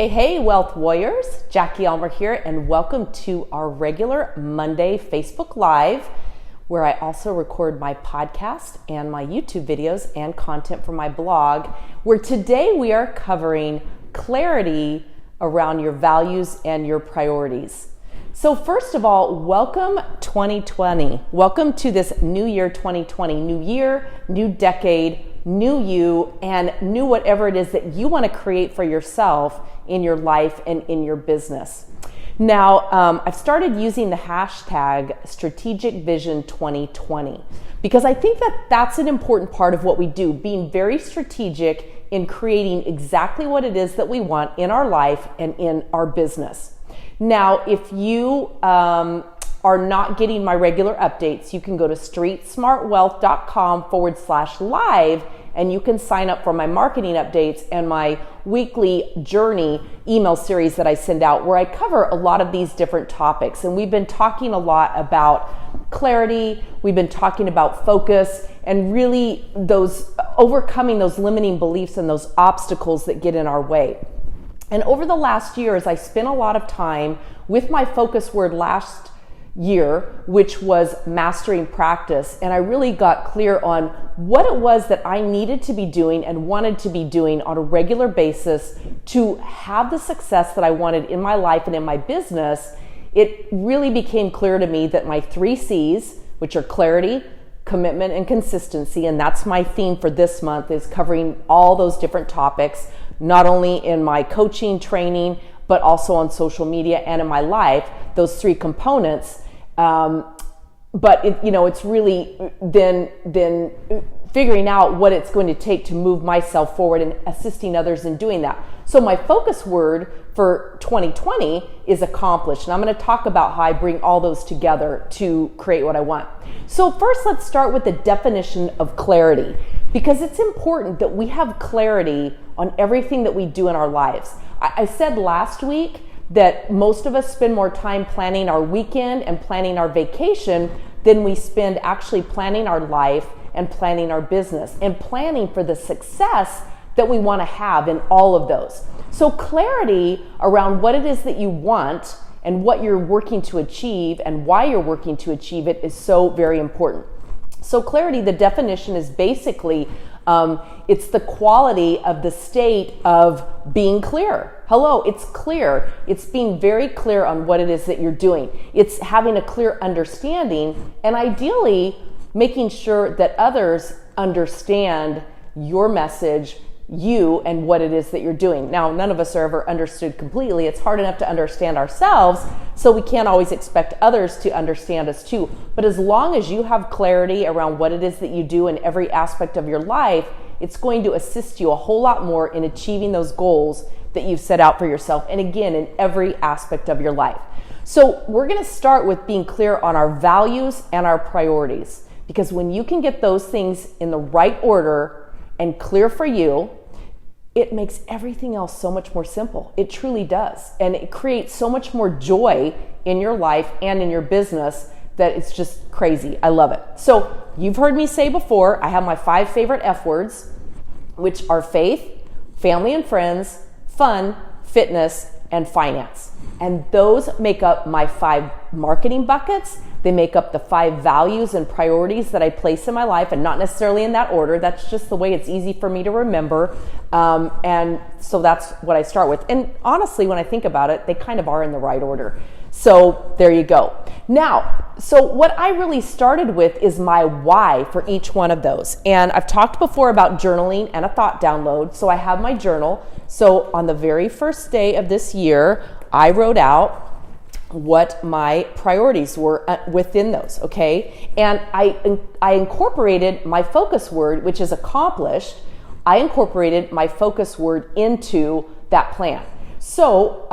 Hey, Wealth Warriors, Jackie Elmer here, and welcome to our regular Monday Facebook Live, where I also record my podcast and my YouTube videos and content for my blog, where today we are covering clarity around your values and your priorities. So first of all, welcome 2020. Welcome to this new year 2020. New year, new decade, new you, and new whatever it is that you want to create for yourself in your life and in your business. Now, I've started using the hashtag Strategic Vision 2020 because I think that that's an important part of what we do, being very strategic in creating exactly what it is that we want in our life and in our business. Now, if you are not getting my regular updates, you can go to streetsmartwealth.com/live and you can sign up for my marketing updates and my weekly journey email series that I send out, where I cover a lot of these different topics. And we've been talking a lot about clarity, we've been talking about focus, and really those overcoming those limiting beliefs and those obstacles that get in our way. And over the last years, I spent a lot of time with my focus word last year, which was mastering practice. And I really got clear on what it was that I needed to be doing and wanted to be doing on a regular basis to have the success that I wanted in my life and in my business. It really became clear to me that my 3 C's, which are clarity, commitment, and consistency, and that's my theme for this month, is covering all those different topics, not only in my coaching training, but also on social media and in my life, those 3 components. But it's really then figuring out what it's going to take to move myself forward and assisting others in doing that. So my focus word for 2020 is accomplished. And I'm going to talk about how I bring all those together to create what I want. So first, let's start with the definition of clarity, because it's important that we have clarity on everything that we do in our lives. I said last week that most of us spend more time planning our weekend and planning our vacation than we spend actually planning our life and planning our business and planning for the success that we want to have in all of those. So clarity around what it is that you want and what you're working to achieve and why you're working to achieve it is so very important. So clarity, the definition is basically it's the quality of the state of being clear. Hello, it's clear. It's being very clear on what it is that you're doing. It's having a clear understanding and ideally making sure that others understand your message, you, and what it is that you're doing. Now, none of us are ever understood completely. It's hard enough to understand ourselves, so we can't always expect others to understand us too. But as long as you have clarity around what it is that you do in every aspect of your life, it's going to assist you a whole lot more in achieving those goals that you've set out for yourself. And again, in every aspect of your life. So we're going to start with being clear on our values and our priorities, because when you can get those things in the right order and clear for you, it makes everything else so much more simple. It truly does. And it creates so much more joy in your life and in your business that it's just crazy. I love it. So you've heard me say before, I have my 5 favorite F words, which are faith, family and friends, fun, fitness, and finance. And those make up my 5 marketing buckets. They make up the 5 values and priorities that I place in my life, and not necessarily in that order. That's just the way it's easy for me to remember. And so that's what I start with. And honestly, when I think about it, they kind of are in the right order. So there you go. Now, so what I really started with is my why for each one of those. And I've talked before about journaling and a thought download. So I have my journal. So on the very first day of this year, I wrote out what my priorities were within those, okay? And I incorporated my focus word, which is accomplished. I incorporated my focus word into that plan. So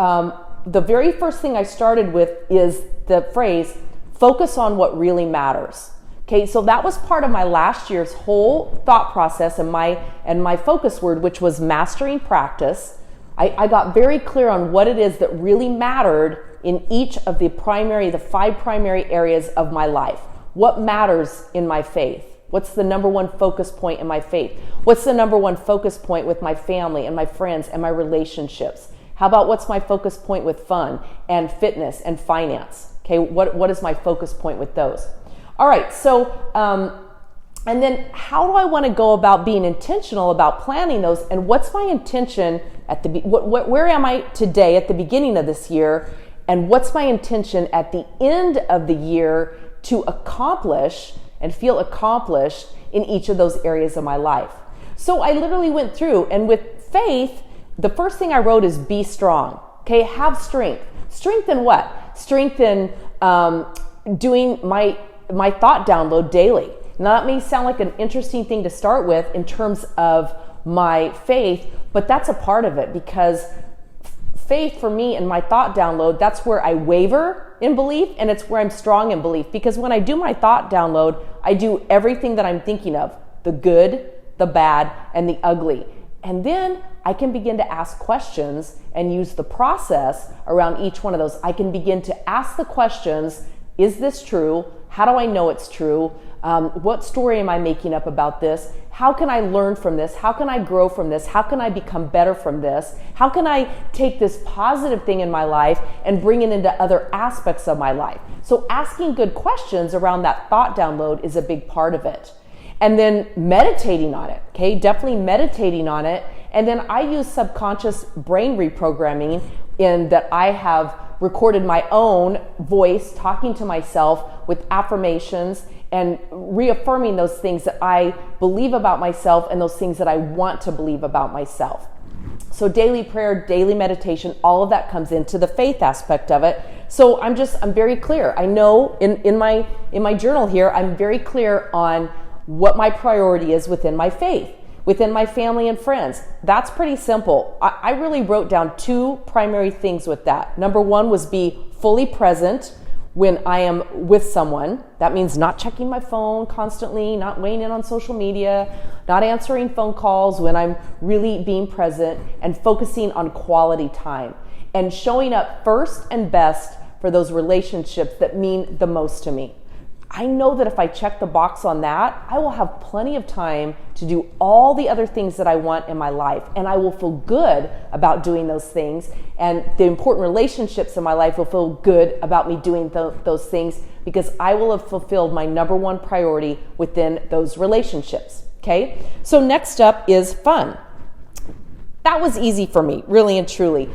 the very first thing I started with is the phrase, focus on what really matters. Okay, so that was part of my last year's whole thought process and my focus word, which was mastering practice. I got very clear on what it is that really mattered in each of the 5 primary areas of my life. What matters in my faith? What's the number one focus point in my faith? What's the number one focus point with my family and my friends and my relationships? How about what's my focus point with fun and fitness and finance? Okay, what is my focus point with those? All right, so, and then how do I want to go about being intentional about planning those, and what's my intention at where am I today at the beginning of this year, and what's my intention at the end of the year to accomplish and feel accomplished in each of those areas of my life? So I literally went through, and with faith, the first thing I wrote is be strong. Okay, have strength. Strength in what? Strength in doing my thought download daily. Now that may sound like an interesting thing to start with in terms of my faith, but that's a part of it, because faith for me and my thought download, that's where I waver in belief, and it's where I'm strong in belief. Because when I do my thought download, I do everything that I'm thinking of, the good, the bad, and the ugly. And then I can begin to ask questions and use the process around each one of those. I can begin to ask the questions, is this true? How do I know it's true? What story am I making up about this? How can I learn from this? How can I grow from this? How can I become better from this? How can I take this positive thing in my life and bring it into other aspects of my life? So asking good questions around that thought download is a big part of it. And then meditating on it, okay? Definitely meditating on it. And then I use subconscious brain reprogramming in that I have recorded my own voice talking to myself with affirmations and reaffirming those things that I believe about myself and those things that I want to believe about myself. So daily prayer, daily meditation, all of that comes into the faith aspect of it. So I'm very clear. I know in my journal here, I'm very clear on what my priority is within my faith, within my family and friends. That's pretty simple. I really wrote down two primary things with that. Number one was be fully present when I am with someone. That means not checking my phone constantly, not weighing in on social media, not answering phone calls, when I'm really being present and focusing on quality time and showing up first and best for those relationships that mean the most to me. I know that if I check the box on that, I will have plenty of time to do all the other things that I want in my life, and I will feel good about doing those things, and the important relationships in my life will feel good about me doing those things, because I will have fulfilled my number one priority within those relationships. Okay, so next up is fun. That was easy for me, really and truly.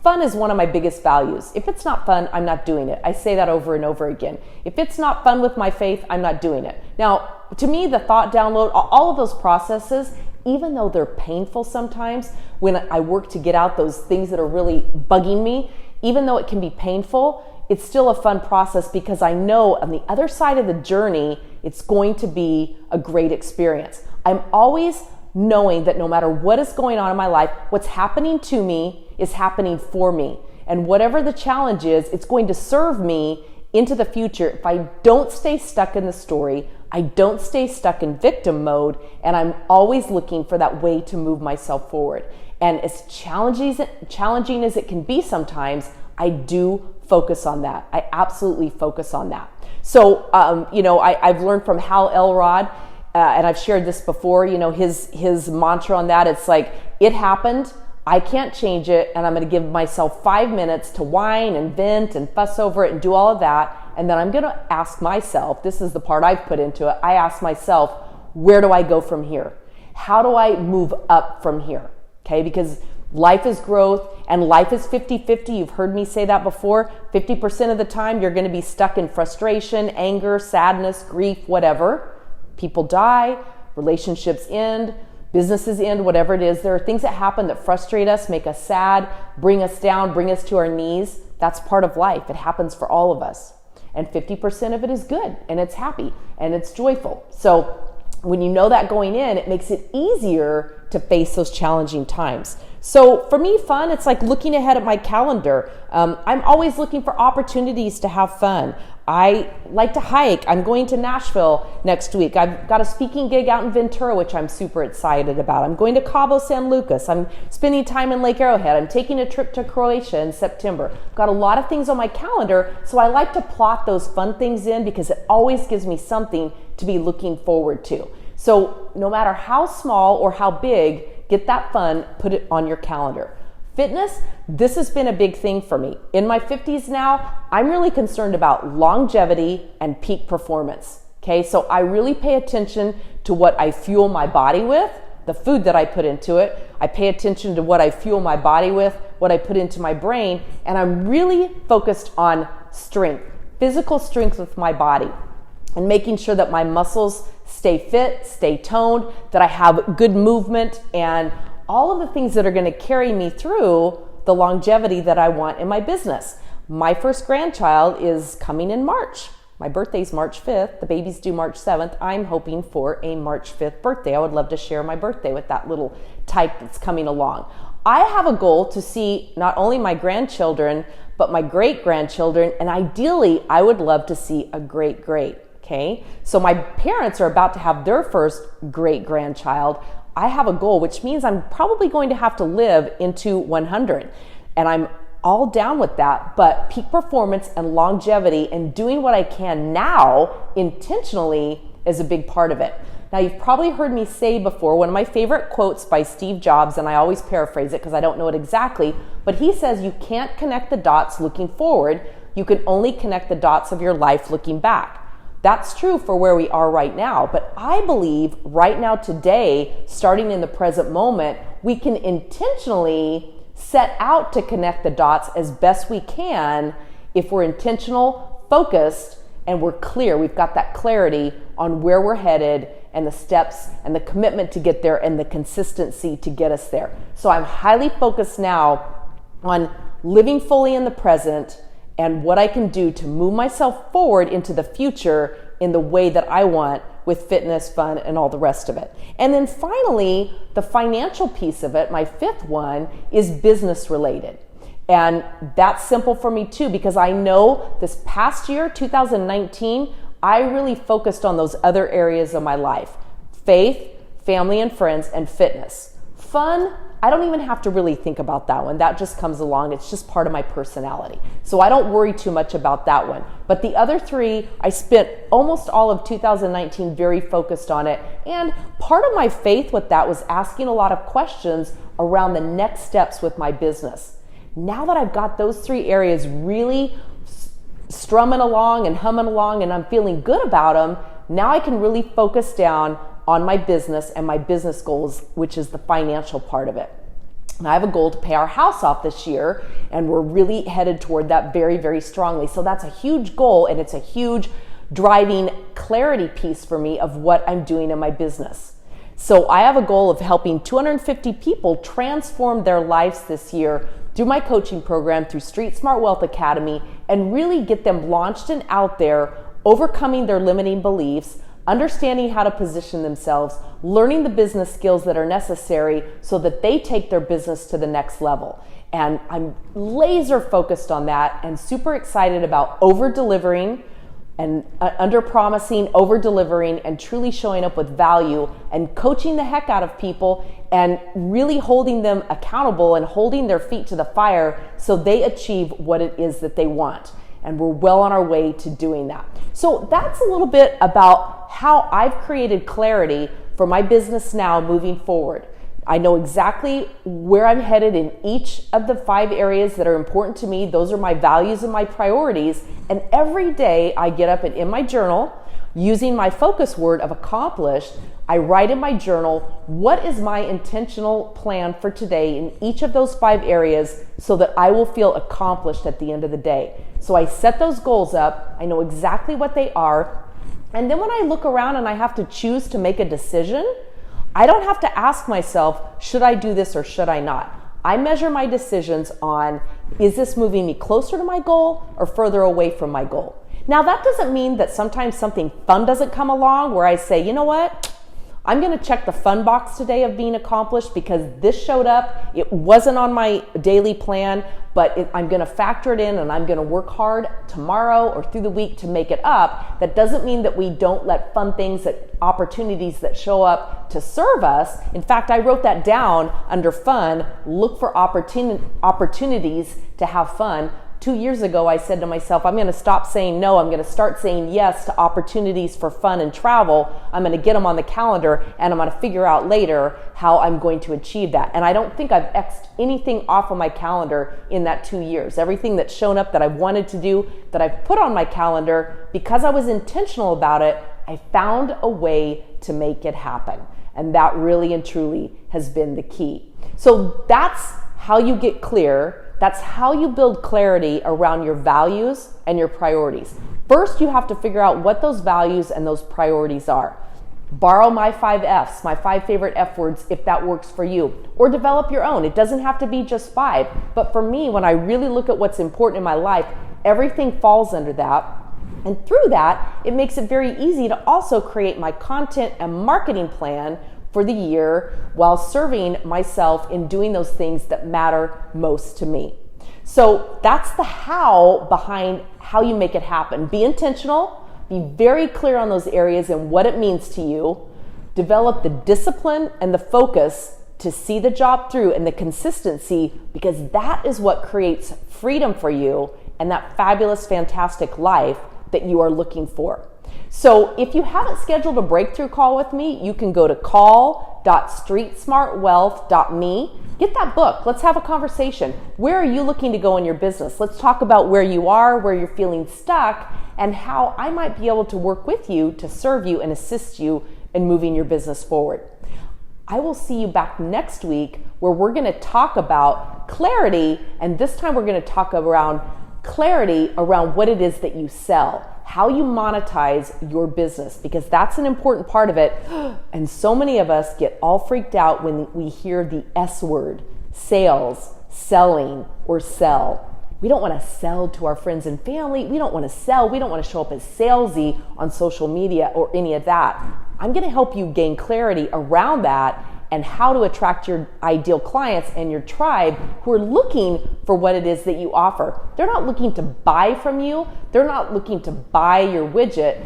Fun is one of my biggest values. If it's not fun, I'm not doing it. I say that over and over again. If it's not fun with my faith, I'm not doing it. Now, to me, the thought download, all of those processes, even though they're painful sometimes, when I work to get out those things that are really bugging me, even though it can be painful, it's still a fun process, because I know on the other side of the journey, it's going to be a great experience. I'm always knowing that no matter what is going on in my life, what's happening to me is happening for me. And whatever the challenge is, it's going to serve me into the future if I don't stay stuck in the story, I don't stay stuck in victim mode, and I'm always looking for that way to move myself forward. And as challenging as it can be sometimes, I do focus on that. I absolutely focus on that. So, I've learned from Hal Elrod, and I've shared this before, his mantra on that, it's like, it happened, I can't change it, and I'm going to give myself 5 minutes to whine and vent and fuss over it and do all of that, and then I'm going to ask myself, this is the part I've put into it, I ask myself, where do I go from here? How do I move up from here? Okay, because life is growth, and life is 50-50. You've heard me say that before. 50% of the time, you're going to be stuck in frustration, anger, sadness, grief, whatever. People die, relationships end, businesses end, whatever it is. There are things that happen that frustrate us, make us sad, bring us down, bring us to our knees. That's part of life. It happens for all of us. And 50% of it is good, and it's happy, and it's joyful. So when you know that going in, it makes it easier to face those challenging times. So for me, fun, it's like looking ahead at my calendar. I'm always looking for opportunities to have fun. I like to hike. I'm going to Nashville next week. I've got a speaking gig out in Ventura, which I'm super excited about. I'm going to Cabo San Lucas. I'm spending time in Lake Arrowhead. I'm taking a trip to Croatia in September. I've got a lot of things on my calendar, so I like to plot those fun things in because it always gives me something to be looking forward to. So no matter how small or how big, get that fun, put it on your calendar. Fitness, this has been a big thing for me. In my 50s now, I'm really concerned about longevity and peak performance. Okay, so I really pay attention to what I fuel my body with, the food that I put into it. I pay attention to what I fuel my body with, what I put into my brain, and I'm really focused on strength, physical strength with my body, and making sure that my muscles stay fit, stay toned, that I have good movement, and all of the things that are going to carry me through the longevity that I want in my business. My first grandchild is coming in March. My birthday's March 5th. The baby's due March 7th. I'm hoping for a March 5th birthday. I would love to share my birthday with that little type that's coming along. I have a goal to see not only my grandchildren, but my great-grandchildren, and ideally, I would love to see a great-great, okay? So my parents are about to have their first great-grandchild. I have a goal, which means I'm probably going to have to live into 100, and I'm all down with that, but peak performance and longevity and doing what I can now intentionally is a big part of it. Now, you've probably heard me say before, one of my favorite quotes by Steve Jobs, and I always paraphrase it because I don't know it exactly, but he says, you can't connect the dots looking forward, you can only connect the dots of your life looking back. That's true for where we are right now, but I believe right now, today, starting in the present moment, we can intentionally set out to connect the dots as best we can if we're intentional, focused, and we're clear. We've got that clarity on where we're headed and the steps and the commitment to get there and the consistency to get us there. So I'm highly focused now on living fully in the present and what I can do to move myself forward into the future in the way that I want, with fitness, fun, and all the rest of it. And then finally, the financial piece of it, my fifth one, is business related. And that's simple for me too, because I know this past year, 2019, I really focused on those other areas of my life: faith, family and friends, and fitness. Fun, I don't even have to really think about that one. That just comes along. It's just part of my personality. So I don't worry too much about that one. But the other three, I spent almost all of 2019 very focused on it. And part of my faith with that was asking a lot of questions around the next steps with my business. Now that I've got those three areas really strumming along and humming along and I'm feeling good about them, now I can really focus down on my business and my business goals, which is the financial part of it. And I have a goal to pay our house off this year, and we're really headed toward that very, very strongly. So that's a huge goal, and it's a huge driving clarity piece for me of what I'm doing in my business. So I have a goal of helping 250 people transform their lives this year through my coaching program, through Street Smart Wealth Academy, and really get them launched and out there, overcoming their limiting beliefs, understanding how to position themselves, learning the business skills that are necessary so that they take their business to the next level. And I'm laser focused on that and super excited about over-delivering and under-promising, over-delivering, and truly showing up with value and coaching the heck out of people and really holding them accountable and holding their feet to the fire so they achieve what it is that they want. And we're well on our way to doing that. So that's a little bit about how I've created clarity for my business now moving forward. I know exactly where I'm headed in each of the 5 areas that are important to me. Those are my values and my priorities. And every day I get up and in my journal, using my focus word of accomplished, I write in my journal, what is my intentional plan for today in each of those 5 areas so that I will feel accomplished at the end of the day. So I set those goals up. I know exactly what they are. And then when I look around and I have to choose to make a decision, I don't have to ask myself, should I do this or should I not? I measure my decisions on, is this moving me closer to my goal or further away from my goal? Now, that doesn't mean that sometimes something fun doesn't come along where I say, you know what? I'm going to check the fun box today of being accomplished because this showed up. It wasn't on my daily plan, but I'm going to factor it in and I'm going to work hard tomorrow or through the week to make it up. That doesn't mean that we don't let fun things, opportunities that show up to serve us. In fact, I wrote that down under fun. Look for opportunities to have fun, 2 years ago, I said to myself, I'm going to stop saying no. I'm going to start saying yes to opportunities for fun and travel. I'm going to get them on the calendar, and I'm going to figure out later how I'm going to achieve that. And I don't think I've X'd anything off of my calendar in that 2 years. Everything that's shown up that I wanted to do, that I've put on my calendar, because I was intentional about it, I found a way to make it happen. And that really and truly has been the key. So that's how you get clear. That's how you build clarity around your values and your priorities. First, you have to figure out what those values and those priorities are. Borrow my 5 F's, my 5 favorite F words, if that works for you. Or develop your own. It doesn't have to be just 5. But for me, when I really look at what's important in my life, everything falls under that. And through that, it makes it very easy to also create my content and marketing plan for the year while serving myself in doing those things that matter most to me. So that's the how behind how you make it happen. Be intentional, be very clear on those areas and what it means to you. Develop the discipline and the focus to see the job through and the consistency, because that is what creates freedom for you and that fabulous, fantastic life that you are looking for. So if you haven't scheduled a breakthrough call with me, you can go to call.streetsmartwealth.me. Get that book. Let's have a conversation. Where are you looking to go in your business? Let's talk about where you are, where you're feeling stuck, and how I might be able to work with you to serve you and assist you in moving your business forward. I will see you back next week where we're going to talk about clarity, and this time we're going to talk around clarity around what it is that you sell, how you monetize your business, because that's an important part of it. And so many of us get all freaked out when we hear the S word, sales, selling, or sell. We don't want to sell to our friends and family. We don't want to sell. We don't want to show up as salesy on social media or any of that. I'm going to help you gain clarity around that and how to attract your ideal clients and your tribe who are looking for what it is that you offer. They're not looking to buy from you. They're not looking to buy your widget.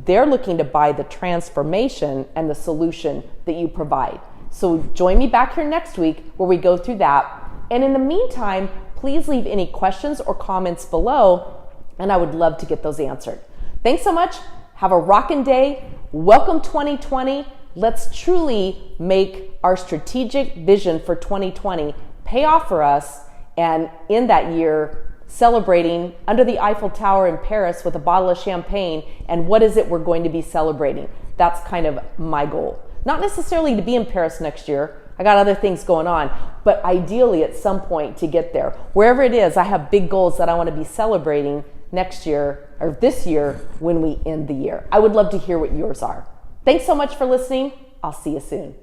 They're looking to buy the transformation and the solution that you provide. So join me back here next week where we go through that. And in the meantime, please leave any questions or comments below, and I would love to get those answered. Thanks so much. Have a rockin' day. Welcome 2020. Let's truly make our strategic vision for 2020 pay off for us, and in that year, celebrating under the Eiffel Tower in Paris with a bottle of champagne. And what is it we're going to be celebrating? That's kind of my goal. Not necessarily to be in Paris next year. I got other things going on, but ideally at some point to get there. Wherever it is, I have big goals that I want to be celebrating next year or this year when we end the year. I would love to hear what yours are. Thanks so much for listening. I'll see you soon.